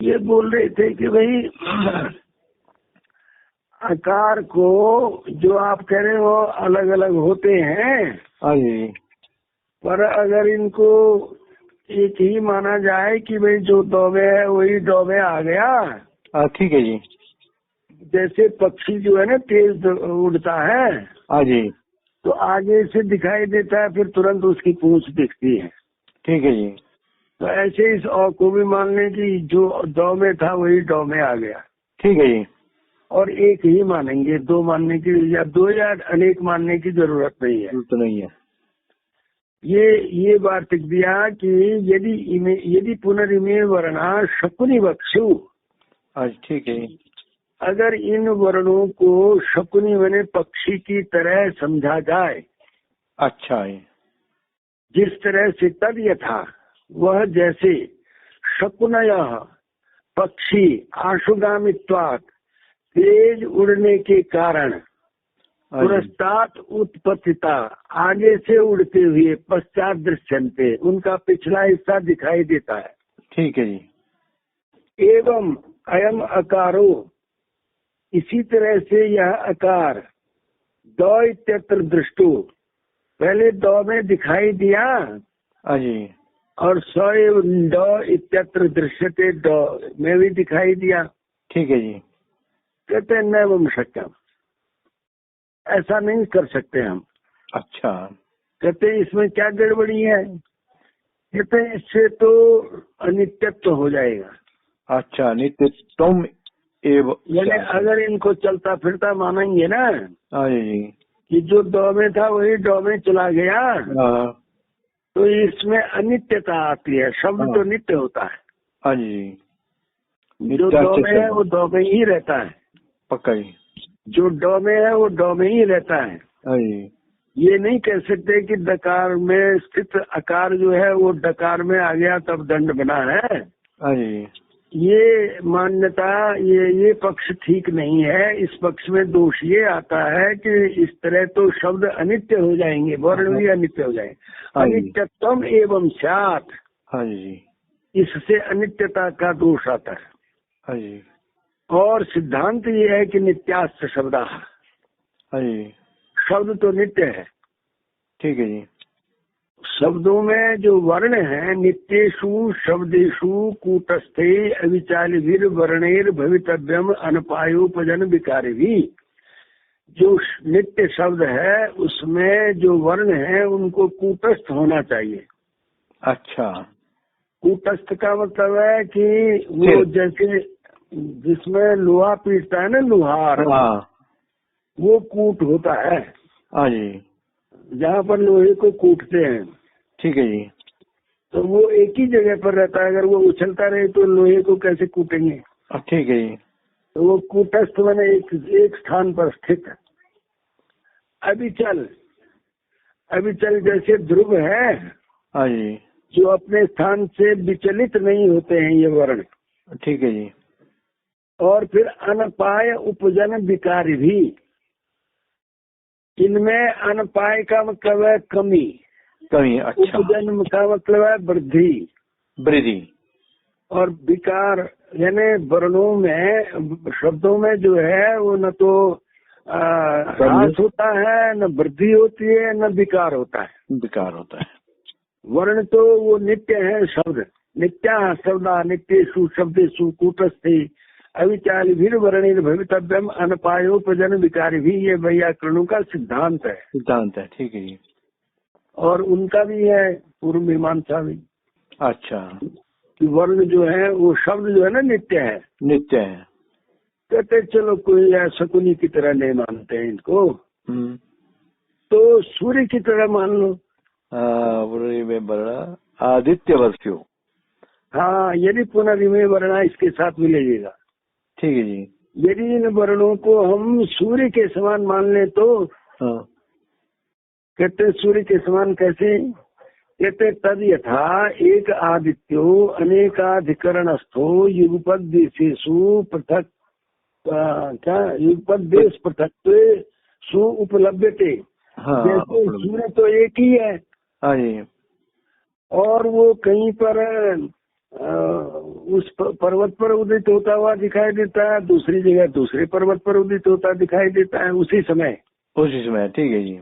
ये बोल रहे थे कि भाई आकार को जो आप कह रहे हो अलग अलग होते हैं। हाँ जी। पर अगर इनको एक ही माना जाए कि भाई जो दो में है वही दो में आ गया। ठीक है जी। जैसे पक्षी जो है ना तेज उड़ता है। हाँ जी। तो आगे से दिखाई देता है, फिर तुरंत उसकी पूंछ दिखती है। ठीक है जी। तो ऐसे इस और को भी मान लें कि जो दो में था वही दो में आ गया। ठीक है जी। और एक ही मानेंगे, दो मानने की या दो या अनेक मानने की जरूरत नहीं है। तो नहीं है। ये बात टिक दिया कि यदि पुनरिमे वर्णा शकुनी बक्षु। ठीक है। अगर इन वर्णों को शकुनी बने पक्षी की तरह समझा जाए। अच्छा है। जिस तरह से तद यथा वह जैसे शकुनय पक्षी आशुगामित्वात् तेज उड़ने के कारण पुरस्तात् उत्पत्तिता आगे से उड़ते हुए पश्चात दृश्यन्ते उनका पिछला हिस्सा दिखाई देता है। ठीक है जी। एवं अयम अकारो इसी तरह से यह आकार दो इत्यत्र दृष्टो पहले दो में दिखाई दिया। जी। और सौ दो इत्यत्र दृश्यते दो में भी दिखाई दिया। ठीक है जी। कहते नैवम शक्यम, ऐसा नहीं कर सकते हम। अच्छा। कहते इसमें क्या गड़बड़ी है। कहते इससे तो अनित्यत्व हो जाएगा। अच्छा, नित्य तुम एव यानी अगर इनको चलता फिरता मानेंगे ना जी कि जो दो में था वही दो में चला गया। तो इसमें अनित्यता आती है। शब्द तो नित्य होता है। हाँ जी। जो दो में है वो दो में ही रहता है। पक्का जी। जो डो में है वो डो में ही रहता है। ये नहीं कह सकते कि डकार में स्थित आकार जो है वो डकार में आ गया तब दंड बना है। ये मान्यता ये पक्ष ठीक नहीं है। इस पक्ष में दोष ये आता है कि इस तरह तो शब्द अनित्य हो जाएंगे, वर्ण भी अनित्य हो जाएंगे। अनित्यत्वम एवं स्यात्, इससे अनित्यता का दोष आता है। और सिद्धांत ये है कि नित्याश्च शब्दा, शब्द तो नित्य है। ठीक है जी। शब्दों में जो वर्ण है नित्येषु शब्देषु कूटस्थे अविचालिभिर वर्णेर भवितव्यम अनपायोपजन विकारी भी। जो नित्य शब्द है उसमें जो वर्ण है उनको कूटस्थ होना चाहिए। अच्छा। कूटस्थ का मतलब है कि वो जैसे जिसमें लोहा पीटता है ना लोहार, वो कूट होता है। हाँ जी। जहाँ पर लोहे को कूटते हैं। ठीक है जी। तो वो एक ही जगह पर रहता है। अगर वो उछलता रहे तो लोहे को कैसे कूटेंगे। ठीक है जी। तो वो कूटस्थ मैंने एक स्थान पर स्थित है। अविचल जैसे ध्रुव है। हाँ जी। जो अपने स्थान से विचलित नहीं होते हैं ये वर्ण। ठीक है जी। और फिर अनपाय उपजन विकारी भी। इनमें अनपाय का मतलब है कमी। अच्छा। उपजन का मतलब है वृद्धि। और विकार यानी वर्णों में शब्दों में जो है वो न तो ह्रास होता है, न वृद्धि होती है, न विकार होता है। वर्ण तो वो नित्य है। शब्द नित्या शब्दा नित्येषु शब्देषु कूटस्थे अविचालिभिर वर्णेर भवितव्यम अनपायोपजन विकारी भी। ये वैयाकरणों का सिद्धांत है। ठीक है जी। और उनका भी है पूर्व मीमांसा भी। अच्छा। कि वर्ण जो है वो शब्द जो है ना नित्य है। कहते चलो कोई शकुनी की तरह नहीं मानते हैं इनको। तो सूर्य की तरह मान लो। आदित्य वर्ष्यो। हाँ, यदि पुनरिमे वर्णा इसके साथ मिलेगा। ठीक है जी। यदि इन वर्णों को हम सूर्य के समान मान ले तो कहते सूर्य के समान कैसे। कहते तद यथा एक आदित्यो अनेकाधिकरणस्थो युगपद देशेषु पृथक क्या युगपद देश पृथक सु उपलब्धते। जैसे सूर्य तो एक ही है। और वो कहीं पर उस पर्वत पर उदित होता हुआ दिखाई देता है, दूसरी जगह दूसरे पर्वत पर उदित होता दिखाई देता है उसी समय। ठीक है जी।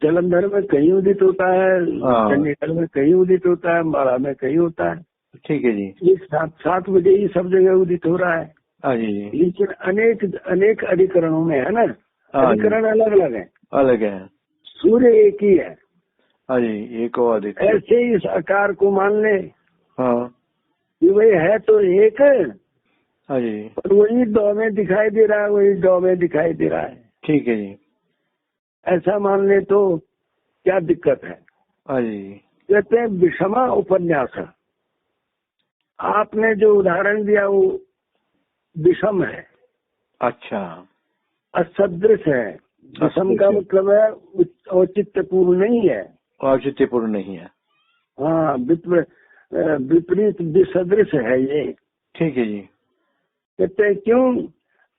जलंधर में कहीं उदित होता है, चंडीगढ़ में कहीं उदित होता है, अम्बाला में कहीं होता है। ठीक है जी। एक 7 बजे ही सब जगह उदित हो रहा है। हाँ जी। लेकिन अनेक अधिकरणों में है ना, अधिकरण अलग अलग है, अलग है। सूर्य एक ही है। हाँ जी, एक और अधिक। ऐसे ही इस आकार को मान ले हाँ कि वही है तो एक, हाँ जी, और वही दो में दिखाई दे रहा है, वही दो में दिखाई दे रहा है। ठीक है जी। ऐसा मान ले तो क्या दिक्कत है? हाँ जी। कहते हैं विषमा उपन्यास। आपने जो उदाहरण दिया वो विषम है। अच्छा, असदृश है। विषम का मतलब है औचित्यपूर्ण नहीं है, औचित्यपूर्ण नहीं है। हाँ, विपरीत विसदृश है ये। ठीक है जी। कहते हैं क्यों?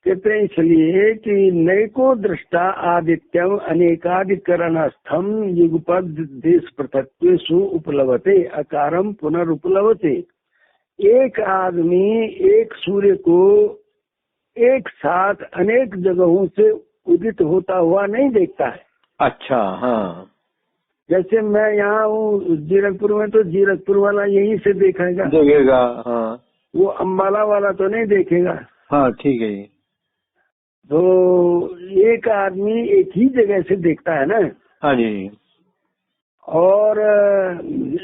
कहते हैं इसलिए कि नैको दृष्टा आदित्यम अनेकाधिकरणस्थम युगपद देश पृथक्त्वेषु उपलभते अकारम पुनरुपलभते। एक आदमी एक सूर्य को एक साथ अनेक जगहों से उदित होता हुआ नहीं देखता है। अच्छा, हाँ। जैसे मैं यहाँ हूँ जीरकपुर में, तो जीरकपुर वाला यहीं से देखेगा, हाँ। वो अम्बाला वाला तो नहीं देखेगा। हाँ, ठीक है जी। तो एक आदमी एक ही जगह से देखता है ना। हाँ जी। और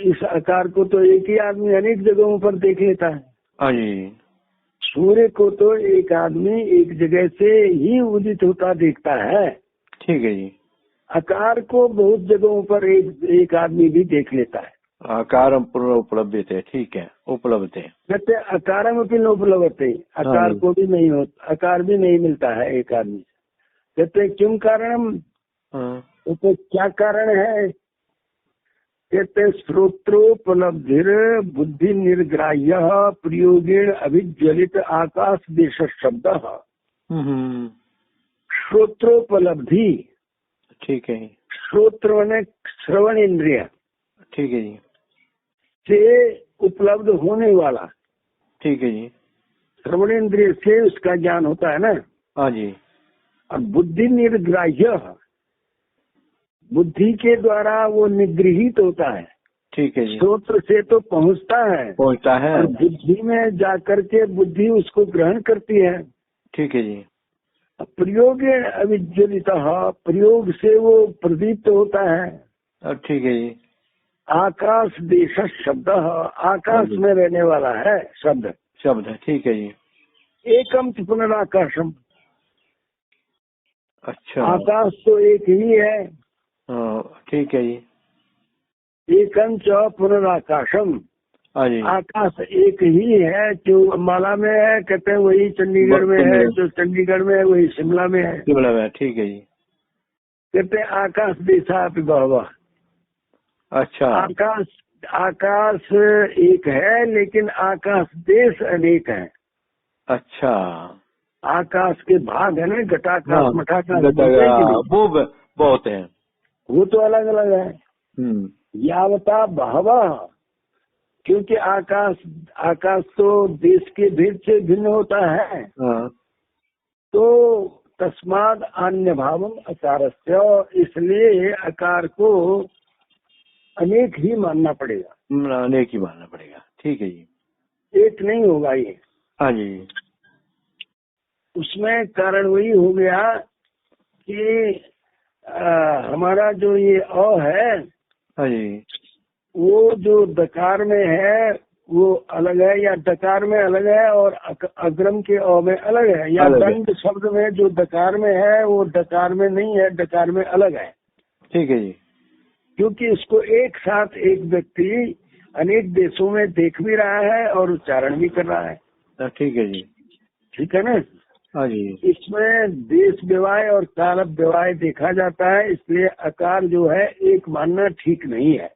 इस आकार को तो एक ही आदमी अनेक जगहों पर देख लेता है। हाँ जी। सूर्य को तो एक आदमी एक जगह से ही उदित होता देखता है। ठीक है जी। आकार को बहुत जगहों पर एक आदमी भी देख लेता है। आकार पूर्ण उपलब्ध है। ठीक है, उपलब्ध है। कहते आकार में भी न उपलब्ध है, आकार को भी नहीं होता, आकार भी नहीं मिलता है एक आदमी। कहते क्यों कारण? तो क्या कारण है? कहते श्रोत्रोपलब्धिर बुद्धि निर्ग्राह्य प्रयोगेण अभिज्वलित आकाश देश शब्द। श्रोत्रोपलब्धि, ठीक है। श्रोत्र माने श्रवण इंद्रिय, ठीक है जी। से उपलब्ध होने वाला। ठीक है जी। श्रवण इंद्रिय से उसका ज्ञान होता है ना। हाँ जी। और बुद्धि निर्ग्राह्य, बुद्धि के द्वारा वो निगृहित होता है। ठीक है जी। श्रोत्र से तो पहुँचता है और बुद्धि में जाकर के बुद्धि उसको ग्रहण करती है। ठीक है जी। प्रयोग अविज्वलित, प्रयोग से वो प्रदीप्त होता है। ठीक है जी। आकाश देश शब्द, आकाश में रहने वाला है शब्द है। ठीक है जी। एकम पुनराकाशम। अच्छा, आकाश तो एक ही है। ठीक है जी। एकम च पुनराकाशम। हाँ जी। आकाश एक ही है, जो अम्बाला में है कहते हैं वही चंडीगढ़ में है, जो चंडीगढ़ में है वही शिमला में है। ठीक है जी। कहते हैं आकाश देशा बहवा। अच्छा, आकाश एक है लेकिन आकाश देश अनेक है। अच्छा, आकाश के भाग है ना, घटाकाश मठाकाश वो बहुत है, वो तो अलग अलग है। यावता बहवा, क्योंकि आकाश तो देश के भेद से भिन्न होता है। तो तस्माद अन्य भावम अकारस्य, इसलिए आकार को अनेक ही मानना पड़ेगा। ठीक है जी। एक नहीं होगा ये। हाँ जी। उसमें कारण वही हो गया कि हमारा जो ये अ है, हाँ जी, वो जो दकार में है वो अलग है, या दकार में अलग है और अग्रम के अ में अलग है, या दंड शब्द में जो दकार में है वो दकार में नहीं है, दकार में अलग है। ठीक है जी। क्योंकि इसको एक साथ एक व्यक्ति अनेक देशों में देख भी रहा है और उच्चारण भी कर रहा है। ठीक है जी। ठीक है ना। हाँ जी। इसमें देश व्यवाय और काल व्यवाय देखा जाता है, इसलिए आकार जो है एक मानना ठीक नहीं है।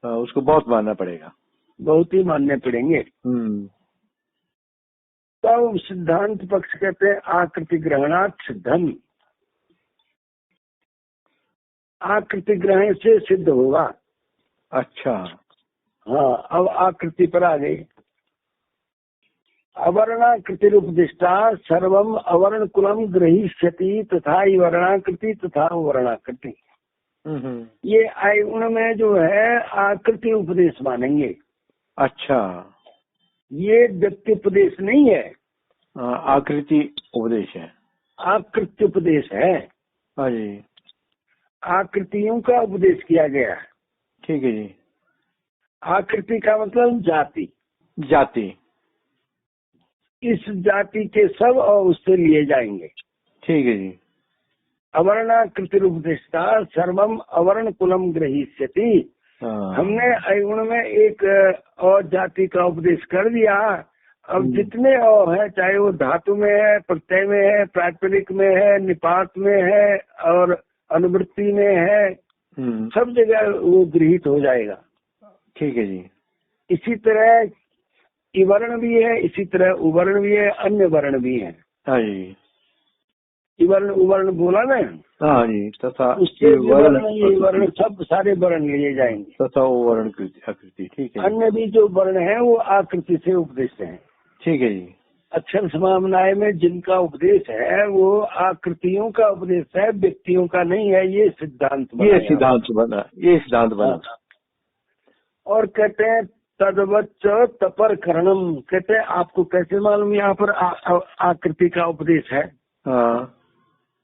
उसको बहुत मानना पड़ेगा, बहुत ही मानने पड़ेंगे। तब सिद्धांत पक्ष कहते हैं आकृति ग्रहणात् सिद्धम, आकृति ग्रहण से सिद्ध होगा। अच्छा, हाँ, अब आकृति पर आ गई। अवर्णाकृति उपदिष्टा सर्वम अवर्ण कुलम ग्रहीष्यति तथा वर्णाकृति तथा वर्णाकृति। ये आयुण में जो है आकृति उपदेश मानेंगे। अच्छा, ये व्यक्ति उपदेश नहीं है, आकृति उपदेश है, आकृति उपदेश है। हाँ जी, आकृतियों का उपदेश किया गया है। ठीक है जी। आकृति का मतलब जाति, जाति, इस जाति के सब और उससे लिए जाएंगे। ठीक है जी। अवर्णाकृति उपदेष्टा सर्वम अवर्ण कुलम ग्रहीष्यति। हमने अयुण में एक और जाति का उपदेश कर दिया। अब जितने और है, चाहे वो धातु में है, प्रत्यय में है, प्रातिपदिक में है, निपात में है और अनुवृत्ति में है, सब जगह वो गृहीत हो जाएगा। ठीक है जी। इसी तरह इवर्ण भी है, इसी तरह उवर्ण भी है, अन्य वर्ण भी है। हाँ जी, इवर्ण उवर्ण बोला ना। हाँ जी, तथा उससे वर्ण सब सारे वर्ण लिए जाएंगे तथा वर्ण आकृति। ठीक है। अन्य भी जो वर्ण है वो आकृति से उपदेश है। ठीक है जी। अक्षर समाम्नाय में जिनका उपदेश है वो आकृतियों का उपदेश है, व्यक्तियों का नहीं है। ये सिद्धांत बना। और कहते हैं तदवच्च तपर करणम। कहते हैं आपको कैसे मालूम यहाँ पर आकृति का उपदेश है? हाँ,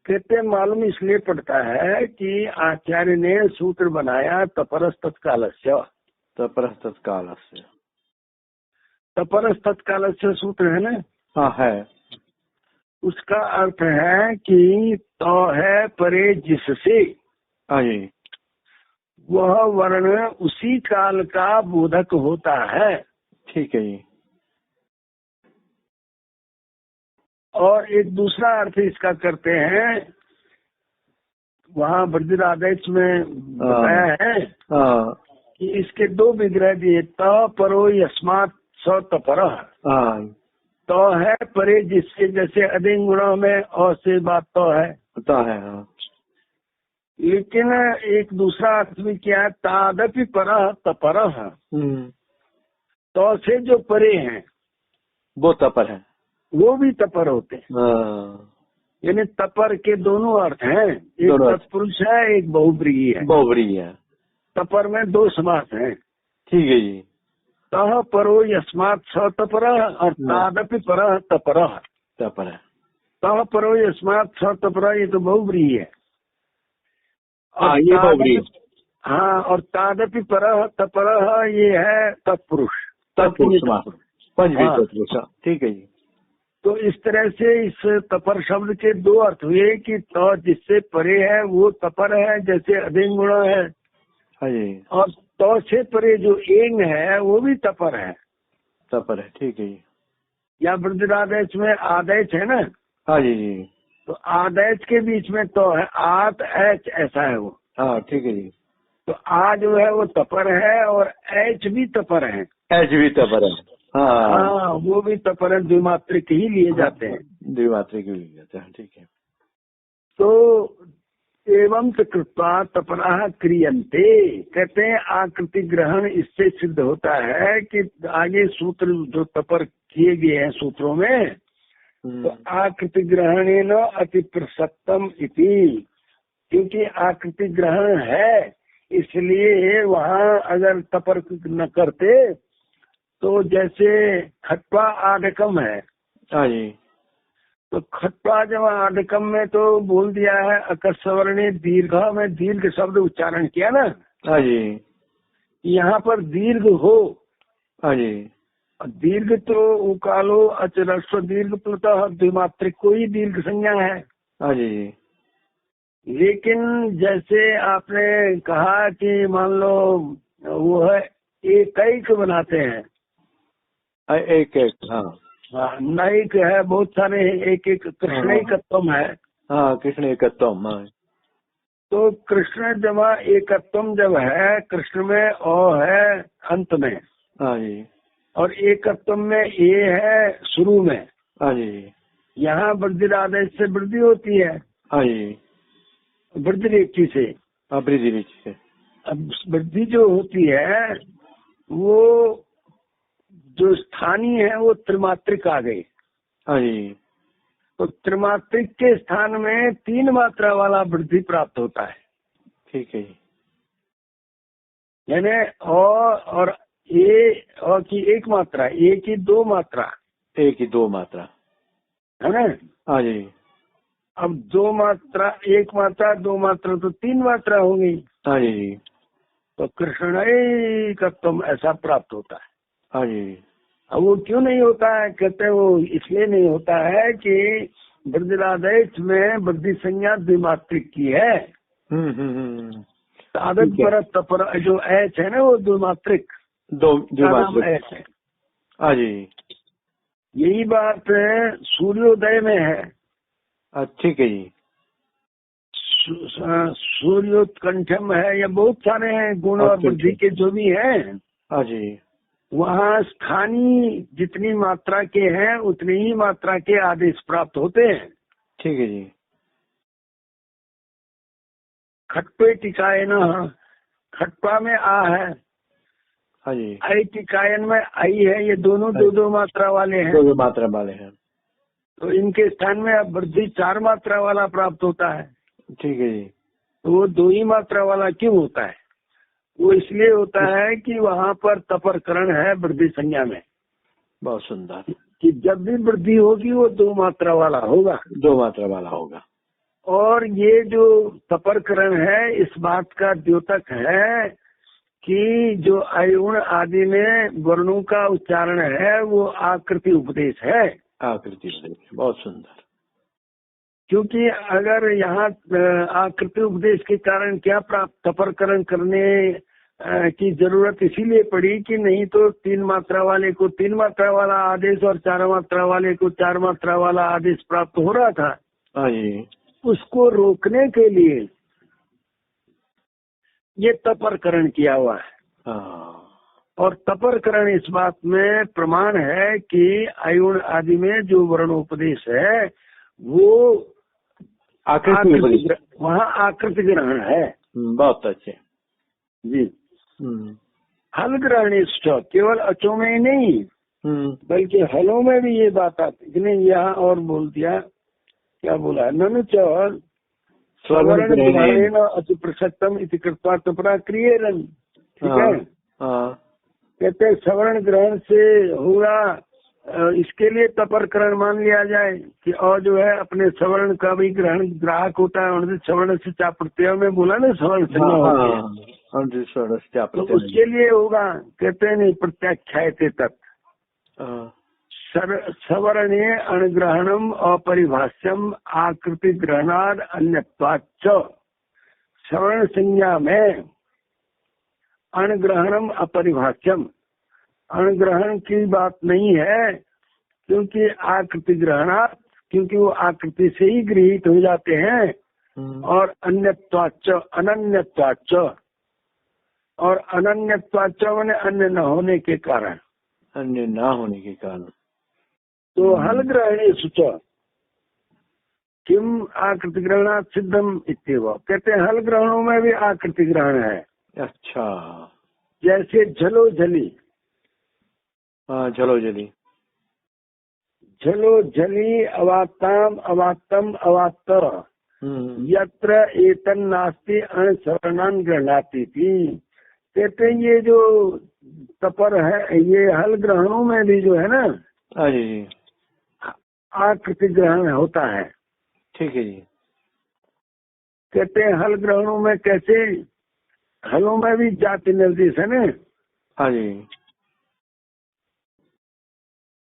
कहते मालूम इसलिए पड़ता है कि आचार्य ने सूत्र बनाया तपरस तत्कालस्य। तपरस तत्कालस्य, तपरस तत्कालस्य सूत्र है ना। हाँ है। उसका अर्थ है कि तो है परे जिससे, हाँ जी, वह वर्ण उसी काल का बोधक होता है। ठीक है जी। और एक दूसरा अर्थ इसका करते हैं, वहाँ वृद्धिरादेश में बताया है कि इसके दो विग्रह दिए। त परो यस्मात् स तपरः। तो है परे जिससे, जैसे अधिक गुणों में और से बात तो है। हाँ। लेकिन एक दूसरा अर्थ भी क्या है, तादपि परः तपरः। तो से जो परे हैं वो तपर है, वो भी तपर होते हैं। यानी तपर के दोनों अर्थ हैं, एक तत्पुरुष है, एक बहुब्रीहि है। बहुब्रीहि है। तपर में दो समास हैं। ठीक है जी। तः परो यस्मात् स तपरः और तादपि परः तपरः। तः परो यस्मात् स तपरः, ये तो बहुब्रीहि है। ये बहुब्रीहि। हाँ, और तादपि परः तपरः ये है तत्पुरुष। पंचमी तत्पुरुष। ठीक है जी। तो इस तरह से इस तपर शब्द के दो अर्थ हुए कि तो जिससे परे है वो तपर है, जैसे अधिक गुण है। हाँ जी। और तो से परे जो एंग है वो भी तपर है। ठीक है जी। या वृद्धिरादेश में आदेश है ना। हाँ जी। तो आदेश के बीच में तो है, आत एच ऐसा है वो। हाँ, ठीक है जी। तो आ जो है वो तपर है और एच भी तपर है। एच भी तपर है। हाँ, वो भी तपर है, द्विमात्रिक ही लिए जाते हैं। द्विमात्रिक ही लिए जाते हैं। ठीक है। तो एवं कृत्वा तपराः क्रियन्ते। कहते हैं आकृति ग्रहण इससे सिद्ध होता है कि आगे सूत्र जो तपर किए गए हैं सूत्रों में, तो आकृति ग्रहणेन अति प्रसक्तम इति। क्योंकि आकृति ग्रहण है इसलिए वहाँ अगर तपर न करते तो जैसे खट्वा आडकम है। हाँ जी। तो खट्वा जब आडकम में तो बोल दिया है अकस्वर्णे दीर्घ में दीर्घ शब्द उच्चारण किया ना। हाँ जी। यहाँ पर दीर्घ हो। हाँ जी। दीर्घ तो उकालो अचरस्व दीर्घ प्लुतः द्विमात्रिक को ही दीर्घ संज्ञा है। हाँ जी। लेकिन जैसे आपने कहा कि मान लो वो है एक बनाते हैं, एक। हाँ, नैक है, बहुत सारे एक कृष्णैकत्वम है। हाँ, कृष्णैकत्वम। तो कृष्ण जमा एकत्वम जब है, कृष्ण में ओ है अंत में। हाँ जी। और एकत्वम में ए है शुरू में। हाँ जी। यहाँ वृद्धिरादेश से वृद्धि होती है। हाँ जी। वृद्धि रेखी से। वृद्धि रेखी से। अब वृद्धि जो होती है वो जो स्थानीय है वो त्रिमात्रिक आ गई। हाँ जी। तो त्रिमात्रिक के स्थान में 3 मात्रा वाला वृद्धि प्राप्त होता है। ठीक है जी। यानी और और की 1 मात्रा, ए की 2 मात्रा, एक ही 2 मात्रा है ना। हाँ जी। अब 2 मात्रा, 1 मात्रा 2 मात्रा तो 3 मात्रा होंगी। हाँ जी। तो कृष्णैकत्वम ऐसा प्राप्त होता है। हाँ जी। अब वो क्यों नहीं होता है? कहते हैं वो इसलिए नहीं होता है कि वृद्धिरादेश में वृद्धि संज्ञा द्विमात्रिक की है। साधक पर तपर जो एच है ना वो द्विमात्रिक, द्विमात्रिक एच है। हाँ जी। यही बात सूर्योदय में है। ठीक है जी। सूर्योत्कंठम है, या बहुत सारे हैं गुण और वृद्धि के जो भी हैं। हाँ जी। वहाँ स्थानीय जितनी मात्रा के हैं उतनी ही मात्रा के आदेश प्राप्त होते हैं। ठीक है जी। खट्पे टिकायन, खट्पा में आ है। हाँ जी। आई टिकायन में आई है। ये दोनों 2 मात्रा वाले हैं। 2 मात्रा वाले हैं। तो इनके स्थान में अब वृद्धि 4 मात्रा वाला प्राप्त होता है। ठीक है जी। तो वो 2 ही मात्रा वाला क्यों होता है? वो इसलिए होता है कि वहाँ पर तपरकरण है वृद्धि संज्ञा में। बहुत सुंदर। कि जब भी वृद्धि होगी वो 2 मात्रा वाला होगा। 2 मात्रा वाला होगा। और ये जो तपरकरण है इस बात का द्योतक है कि जो अयुण आदि में वर्णों का उच्चारण है वो आकृति उपदेश है। आकृति उपदेश, बहुत सुंदर। क्योंकि अगर यहाँ आकृति उपदेश के कारण क्या प्राप्त तपरकरण करने की जरूरत इसीलिए पड़ी कि नहीं तो 3 मात्रा वाले को 3 मात्रा वाला आदेश और 4 मात्रा वाले को 4 मात्रा वाला आदेश प्राप्त हो रहा था। हाँ जी। उसको रोकने के लिए ये तपरकरण किया हुआ है। और तपरकरण इस बात में प्रमाण है कि अयुण आदि में जो वर्णोपदेश है वो आकृति, वहाँ आकृति ग्रहण है। बहुत अच्छे जी। हल ग्रहणिष्ठ केवल अचों में ही नहीं बल्कि हलों में भी ये बात आती है। नहीं यहाँ और बोल दिया, क्या बोला? ननु च स्वर्ण ग्रहणेन अति प्रसक्तम इति कृत्वा तपरा क्रियेरन। ठीक है। कहते हैं सवर्ण ग्रहण से होगा, इसके लिए तपरकरण मान लिया जाए कि और जो है अपने सवर्ण का भी ग्रहण ग्राहक होता है। उन्होंने सवर्ण से चा प्रत्यय में बोला ना, सवर्ण संज्ञा होती है तो उसके लिए होगा। कहते हैं नहीं प्रत्याख्यायते तक सवर्णे अणग्रहणम अपरिभाष्यम आकृति ग्रहणाद अन्यत्वाच्च। सवर्ण संज्ञा में अणग्रहणम अपरिभाष्यम, अणग्रहण की बात नहीं है क्योंकि आकृति ग्रहणात्, क्योंकि वो आकृति से ही गृहीत हो जाते हैं। और अन्यत्वाच्च, अनन्यत्वाच्च, और अनन्यत्वाच्च माने अन्य न होने के कारण, अन्य न होने के कारण। तो हल ग्रहणे सुच किम आकृति ग्रहणात् सिद्धम इत्येव। कहते हैं हल ग्रहणों में भी आकृति ग्रहण है। अच्छा। जैसे झलो झली। हाँ, झलो झली। झलो झली अवात्ताम अवात्तम अवात्त यत्र एतन नास्ति अणसवर्णान गृह्णाति थी। कहते हैं ये जो तपर है ये हल ग्रहणों में भी जो है ना आकृति ग्रहण होता है। ठीक है जी। कहते हैं हल ग्रहणों में कैसे? हलों में भी जाति निर्देश है ना। हाँ जी।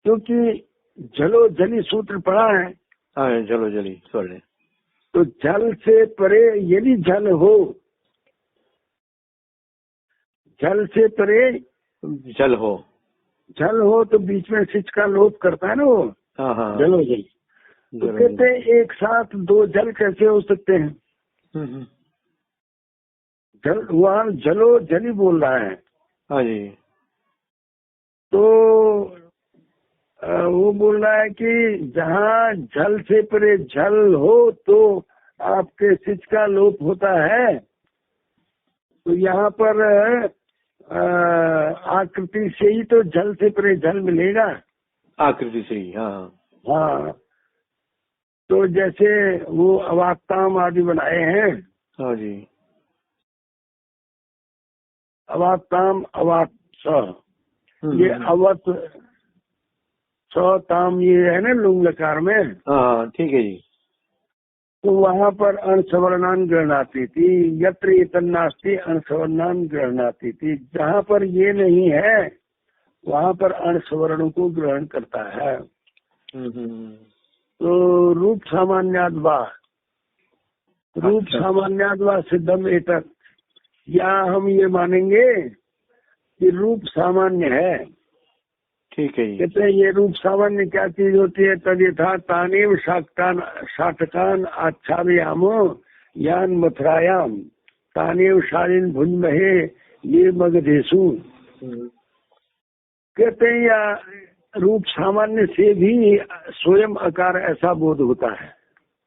क्योंकि झलो झली सूत्र पढ़ा है। हाँ, झलो झली स्वर्ण। तो जल से परे यदि जल हो, जल से परे जल हो तो बीच में सिच का लोप करता है ना वो। हाँ। जलो जल। तो कहते हैं एक साथ 2 जल कैसे हो सकते हैं? जल वहाँ झलो झली बोल रहा है। हाँ जी। तो वो बोल रहा है कि जहाँ जल से परे जल हो तो आपके सिच का लोप होता है। तो यहाँ पर आकृति से ही तो जल से परे जल मिलेगा। आकृति से ही, हाँ हाँ, तो जैसे वो अवाक्ताम आदि बनाए हैं। हाँ जी। अवाक्ताम अवाक ये अवत ताम ये है ना लुंग लकार में। हाँ ठीक है जी। तो वहाँ पर अणसवर्णान ग्रहणाती थी, यत्र इतन्नास्ति अणसवर्णान ग्रहणाती थी। जहाँ पर ये नहीं है वहाँ पर अणसवर्ण को ग्रहण करता है। तो रूप सामान्याद्वा, रूप सामान्याद्वा सिद्धम एतत्, या हम ये मानेंगे कि रूप सामान्य है। ठीक है जी। कहते हैं ये रूप सामान्य क्या चीज होती है? तद यथा तानेव शाटकान आच्छादयामो यान मथुरायाम तानेव शालीन भुंजमहे ये मगधेशु। कहते हैं या रूप सामान्य से भी स्वयं आकार ऐसा बोध होता है।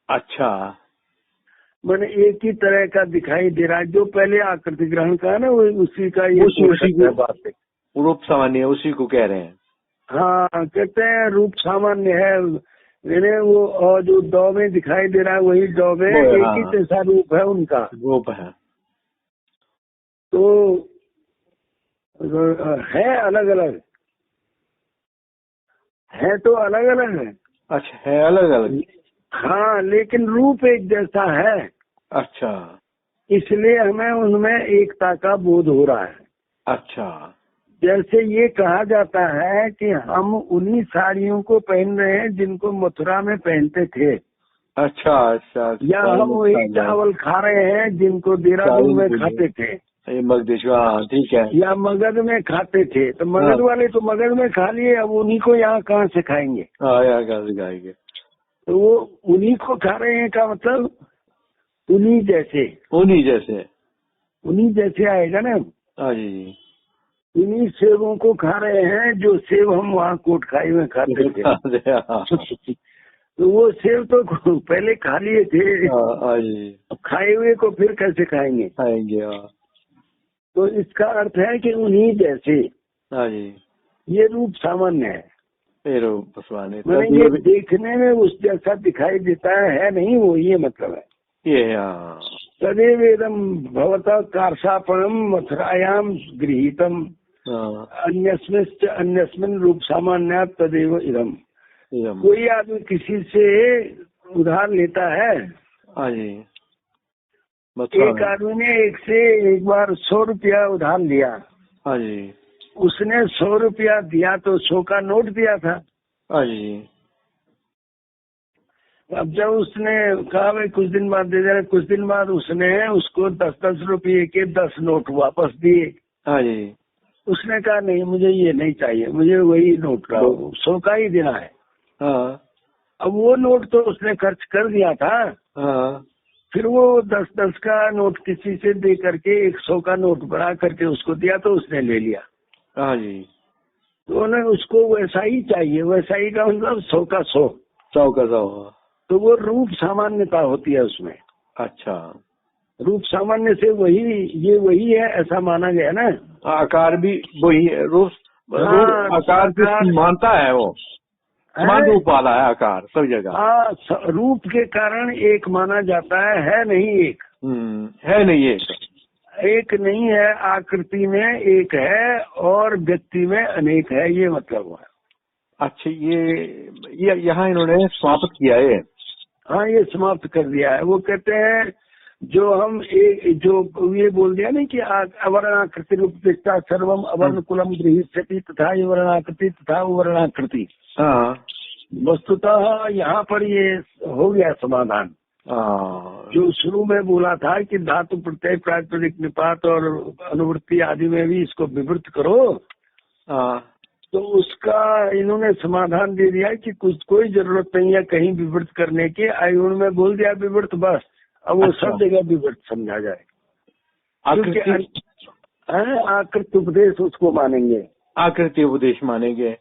अच्छा, मैंने एक ही तरह का दिखाई दे रहा है। जो पहले आकृति ग्रहण का है ना वो उसी का ये उसी को बात है, रूप सामान्य उसी को कह रहे हैं। हाँ, कहते हैं रूप सामान्य है, मैंने वो और जो दौ में दिखाई दे रहा है वही दौ में एक ही जैसा रूप है उनका, रूप है। तो है अलग अलग, है तो अलग अलग है। अच्छा, है अलग अलग। हाँ, लेकिन रूप एक जैसा है। अच्छा, इसलिए हमें उनमें एकता का बोध हो रहा है। अच्छा, जैसे ये कहा जाता है कि हम उन्हीं साड़ियों को पहन रहे हैं जिनको मथुरा में पहनते थे। अच्छा अच्छा, या हम वही चावल खा रहे हैं जिनको देहरादून में खाते थे, मगधेश्वर, ठीक है, या मगध में खाते थे। तो मगध वाले तो मगध में खा लिए, अब उन्हीं को यहाँ कहाँ से खाएंगे? यहाँ कहाँ से खाएंगे? तो वो उन्हीं को खा रहे हैं का मतलब उन्हीं जैसे, उन्हीं जैसे, उन्हीं जैसे आएगा ना। हाँ जी, उन्हीं सेवों को खा रहे हैं जो सेव हम वहाँ कोटखाई में खाते थे। तो वो सेव तो पहले खा लिए थे, अब खाए हुए को फिर कैसे खाएंगे? तो इसका अर्थ है कि उन्हीं जैसे। हाँ जी, ये रूप सामान्य है। मैंने ये देखने में उस जैसा दिखाई देता है नहीं, वो ये मतलब है। ये तदेव इदम भवतः कार्षापणम मथुरायाम गृहीतम अन्यस्मिन् रूप सामान्यात् तदेव इदम। कोई आदमी किसी से उधार लेता है। हाँ जी, एक आदमी ने एक बार 100 रुपया उधार लिया। हाँ जी, उसने 100 रुपया दिया तो 100 का नोट दिया था। हाँ जी। अब जब उसने कहा भाई कुछ दिन बाद दे देना, कुछ दिन बाद उसने उसको 10-10 रुपये के 10 नोट वापस दिए। हाँ जी। उसने कहा नहीं, मुझे ये नहीं चाहिए, मुझे वही नोट लाओ, 100 का ही देना है। हाँ। अब वो नोट तो उसने खर्च कर दिया था। हाँ। फिर वो 10-10 का नोट किसी से दे करके 100 का नोट बना करके उसको दिया तो उसने ले लिया। हाँ जी। तो उन्हें उसको वैसा ही चाहिए, वैसा ही का मतलब 100 का 100, 100 का 100। तो वो रूप सामान्यता होती है उसमें। अच्छा, रूप सामान्य से ये वही है ऐसा माना गया ना। आकार भी वही है, रूप आकार भी मानता है, वो समान रूप वाला है आकार सब जगह। हाँ, रूप के कारण एक माना जाता है नहीं एक। है नहीं एक नहीं है, आकृति में एक है और व्यक्ति में अनेक है, ये मतलब हुआ। अच्छा, ये यहाँ इन्होंने समाप्त किया है। हाँ, ये समाप्त कर दिया है। वो कहते हैं जो हम जो ये बोल दिया नहीं कि अवर्णाकृति रूपता सर्वम अवर्ण कुलम गृहीष्यति तथा वर्णाकृति तथा वर्णाकृति। हाँ, वस्तुतः यहाँ पर ये हो गया समाधान। जो शुरू में बोला था कि धातु प्रत्यय प्रातिपदिक निपात और अनुवृत्ति आदि में भी इसको विवृत करो, तो उसका इन्होंने समाधान दे दिया कि कोई जरूरत नहीं है कहीं विवृत करने की। आयुण में बोल दिया विवृत, बस अब वो सब जगह विवृत समझा जाए। आकृति उपदेश उसको मानेंगे, आकृति उपदेश मानेंगे।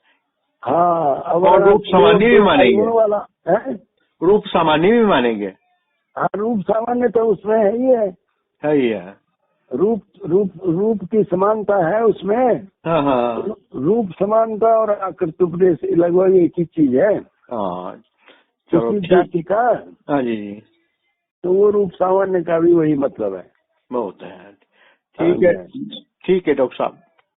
हाँ, और रूप सामान्य भी मानेंगे वाला है, रूप सामान्य भी मानेंगे। हाँ, रूप सामान्य तो उसमें है ही है। रूप रूप रूप की समानता है उसमें। हाँ हाँ, रूप समानता और आकृत्योपदेश लगभग एक ही चीज है। हाँ चलो किसी जाति का। हाँ जी, तो वो रूप सामान्य का भी वही मतलब है। बहुत है। ठीक है डॉक्टर साहब।